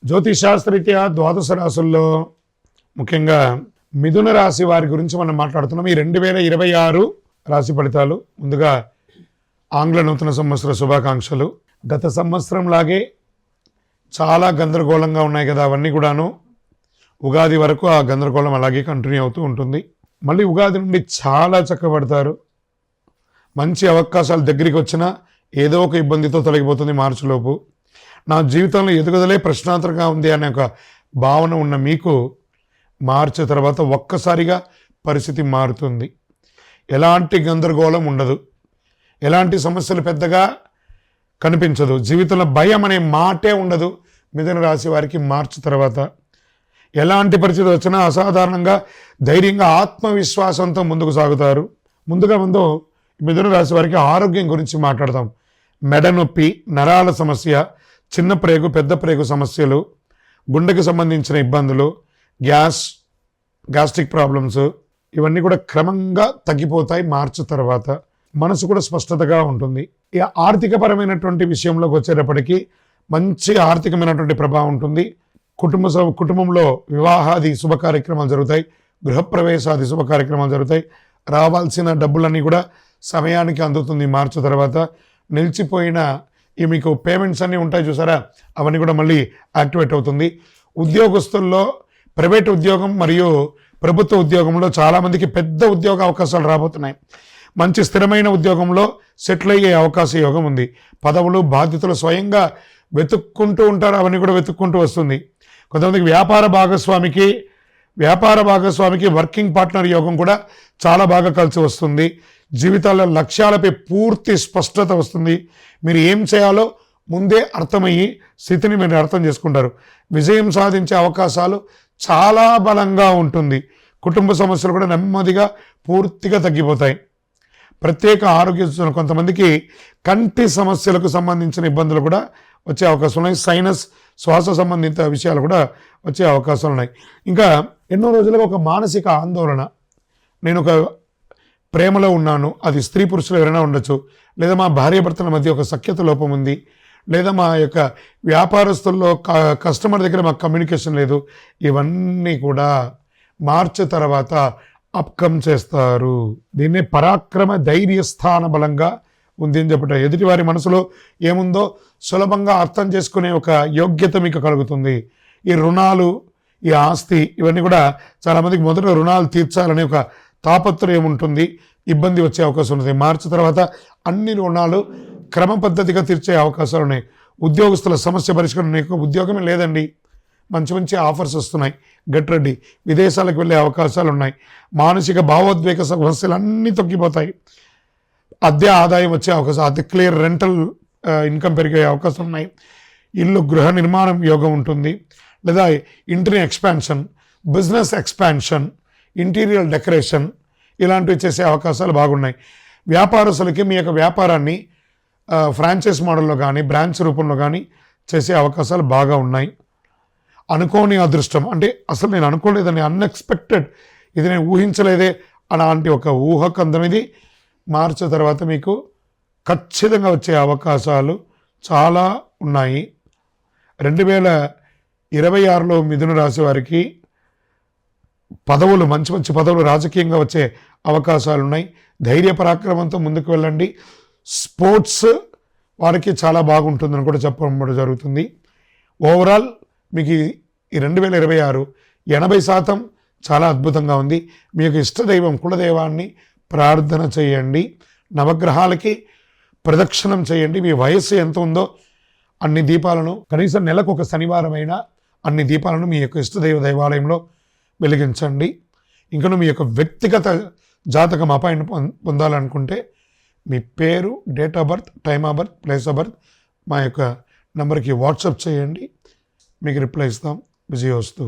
జ్యోతిషాస్త్రరీత్యా ద్వాదశ రాశుల్లో ముఖ్యంగా మిథున రాశి వారి గురించి మనం మాట్లాడుతున్నాం. ఈ 2026 రాశి ఫలితాలు. ముందుగా ఆంగ్ల నూతన సంవత్సర శుభాకాంక్షలు. గత సంవత్సరం లాగే చాలా గందరగోళంగా ఉన్నాయి కదా, అవన్నీ కూడాను ఉగాది వరకు ఆ గందరగోళం అలాగే కంటిన్యూ అవుతూ ఉంటుంది. మళ్ళీ ఉగాది నుండి చాలా చక్కబడతారు. మంచి అవకాశాలు దగ్గరికి వచ్చినా ఏదో ఒక ఇబ్బందితో తొలగిపోతుంది మార్చిలోపు. నా జీవితంలో ఎదుగుదలే ప్రశ్నార్థకంగా ఉంది అనే ఒక భావన ఉన్న మీకు మార్చి తర్వాత ఒక్కసారిగా పరిస్థితి మారుతుంది. ఎలాంటి గందరగోళం ఉండదు, ఎలాంటి సమస్యలు పెద్దగా కనిపించదు, జీవితంలో భయం అనే మాటే ఉండదు. మిథున రాశి వారికి మార్చి తర్వాత ఎలాంటి పరిస్థితి వచ్చినా అసాధారణంగా ధైర్యంగా ఆత్మవిశ్వాసంతో ముందుకు సాగుతారు. ముందు మిథున రాశి వారికి ఆరోగ్యం గురించి మాట్లాడతాం. మెడ నొప్పి, నరాల సమస్య, చిన్న ప్రేగు పెద్ద ప్రేగు సమస్యలు, గుండెకు సంబంధించిన ఇబ్బందులు, గ్యాస్ట్రిక్ ప్రాబ్లమ్స్, ఇవన్నీ కూడా క్రమంగా తగ్గిపోతాయి మార్చి తర్వాత. మనసు కూడా స్పష్టతగా ఉంటుంది. ఈ ఆర్థికపరమైనటువంటి విషయంలోకి వచ్చేటప్పటికీ మంచి ఆర్థికమైనటువంటి ప్రభావం ఉంటుంది. కుటుంబంలో వివాహాది శుభ కార్యక్రమాలు జరుగుతాయి, గృహప్రవేశాది శుభ కార్యక్రమాలు జరుగుతాయి. రావాల్సిన డబ్బులన్నీ కూడా సమయానికి అందుతుంది మార్చి తర్వాత. నిలిచిపోయిన ఈ మీకు పేమెంట్స్ అన్నీ ఉంటాయి చూసారా, అవన్నీ కూడా మళ్ళీ యాక్టివేట్ అవుతుంది. ఉద్యోగస్తుల్లో ప్రైవేట్ ఉద్యోగం మరియు ప్రభుత్వ ఉద్యోగంలో చాలామందికి పెద్ద ఉద్యోగ అవకాశాలు రాబోతున్నాయి. మంచి స్థిరమైన ఉద్యోగంలో సెటిల్ అయ్యే అవకాశ యోగం ఉంది. పదవులు బాధ్యతలు స్వయంగా వెతుక్కుంటూ ఉంటారు, అవన్నీ కూడా వెతుక్కుంటూ వస్తుంది. కొంతమందికి వ్యాపార భాగస్వామికి వర్కింగ్ పార్ట్నర్ యోగం కూడా చాలా బాగా కలిసి వస్తుంది. జీవితాల్లో లక్ష్యాలపై పూర్తి స్పష్టత వస్తుంది. మీరు ఏం చేయాలో ముందే అర్థమయ్యి స్థితిని మీరు అర్థం చేసుకుంటారు. విజయం సాధించే అవకాశాలు చాలా బలంగా ఉంటుంది. కుటుంబ సమస్యలు కూడా నెమ్మదిగా పూర్తిగా తగ్గిపోతాయి. ప్రత్యేక ఆరోగ్య సూచన, కొంతమందికి కంటి సమస్యలకు సంబంధించిన ఇబ్బందులు కూడా వచ్చే అవకాశం ఉన్నాయి. సైనస్, శ్వాస సంబంధిత విషయాలు కూడా వచ్చే అవకాశాలు ఉన్నాయి. ఇంకా ఎన్నో రోజులుగా ఒక మానసిక ఆందోళన, నేను ఒక ప్రేమలో ఉన్నాను, అది స్త్రీ పురుషులు ఎవరైనా ఉండొచ్చు, లేదా మా భార్యాభర్తల మధ్య ఒక సఖ్యత లోపం ఉంది, లేదా మా యొక్క వ్యాపారస్తుల్లో కస్టమర్ దగ్గర మాకు కమ్యూనికేషన్ లేదు, ఇవన్నీ కూడా మార్చి తర్వాత అప్కమ్ చేస్తారు. దీన్నే పరాక్రమ ధైర్యస్థాన బలంగా ఉంది అని చెప్పట. ఎదుటివారి మనసులో ఏముందో సులభంగా అర్థం చేసుకునే ఒక యోగ్యత మీకు కలుగుతుంది. ఈ రుణాలు, ఈ ఆస్తి, ఇవన్నీ కూడా చాలామందికి మొదట రుణాలు తీర్చాలనే ఒక తాపత్రయం ఉంటుంది, ఇబ్బంది వచ్చే అవకాశం ఉంటుంది. మార్చి తర్వాత అన్ని రుణాలు క్రమ పద్ధతిగా తీర్చే అవకాశాలు ఉన్నాయి. ఉద్యోగస్తుల సమస్య పరిష్కారం, నీకు ఉద్యోగమే లేదండి, మంచి ఆఫర్స్ వస్తున్నాయి, గెట్ రెడీ. విదేశాలకు వెళ్ళే అవకాశాలు ఉన్నాయి. మానసిక భావోద్వేగ సమస్యలు అన్నీ తగ్గిపోతాయి. అద్దె ఆదాయం వచ్చే అవకాశం, అద్దె క్లియర్ రెంటల్ ఇన్కమ్ పెరిగే అవకాశం ఉన్నాయి. ఇల్లు గృహ నిర్మాణం యోగం ఉంటుంది, లేదా ఇంటిని expansion, business expansion, interior decoration, ఇలాంటివి చేసే అవకాశాలు బాగున్నాయి. వ్యాపారస్తులకి మీ యొక్క వ్యాపారాన్ని ఫ్రాంచైజ్ మోడల్లో కానీ బ్రాంచ్ రూపంలో కానీ చేసే అవకాశాలు బాగా ఉన్నాయి. అనుకోని అదృష్టం, అంటే అసలు నేను అనుకోలేదని, అన్ఎక్స్పెక్టెడ్, ఇది నేను ఊహించలేదే అలాంటి ఒక ఊహకందనిది మార్చి తర్వాత మీకు ఖచ్చితంగా వచ్చే అవకాశాలు చాలా ఉన్నాయి. 2026లో మిథున రాశి వారికి పదవులు, మంచి పదవులు రాజకీయంగా వచ్చే అవకాశాలు ఉన్నాయి. ధైర్య పరాక్రమంతో ముందుకు వెళ్ళండి. స్పోర్ట్స్ వారికి చాలా బాగుంటుందని కూడా చెప్పడం జరుగుతుంది. ఓవరాల్ మీకు ఈ 2026 80% చాలా అద్భుతంగా ఉంది. మీ యొక్క ఇష్టదైవం కులదైవాన్ని ప్రార్థన చేయండి, నవగ్రహాలకి ప్రదక్షిణం చేయండి. మీ వయస్సు ఎంత ఉందో అన్ని దీపాలను, కనీసం నెలకు ఒక శనివారం అయినా అన్ని దీపాలను మీ యొక్క ఇష్టదైవ దేవాలయంలో వెలిగించండి. ఇంకను మీ యొక్క వ్యక్తిగత జాతకం అపాయింట్మెంట్ పొందాలనుకుంటే మీ పేరు, date of birth, time of birth, place of birth మా యొక్క నెంబర్కి వాట్సాప్ చేయండి, మీకు రిప్లై ఇస్తాం. విజయోస్తు.